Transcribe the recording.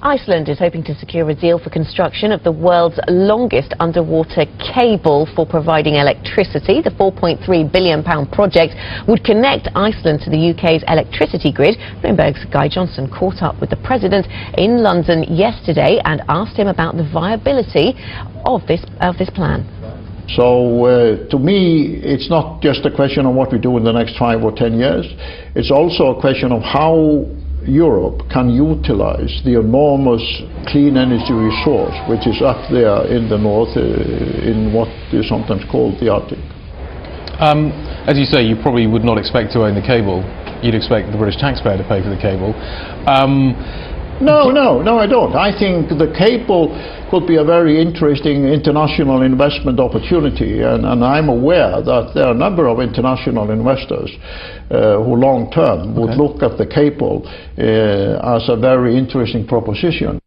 Iceland is hoping to secure a deal for construction of the world's longest underwater cable for providing electricity. The £4.3 billion project would connect Iceland to the UK's electricity grid. Bloomberg's Guy Johnson caught up with the President in London yesterday and asked him about the viability of this plan. So to me, it's not just a question of what we do in the next 5 or 10 years. It's also a question of how Europe can utilize the enormous clean energy resource which is up there in the north, in what is sometimes called the Arctic. As you say, you probably would not expect to own the cable. You'd expect the British taxpayer to pay for the cable. No, I don't. I think the cable could be a very interesting international investment opportunity, and I'm aware that there are a number of international investors who long term would look at the cable as a very interesting proposition.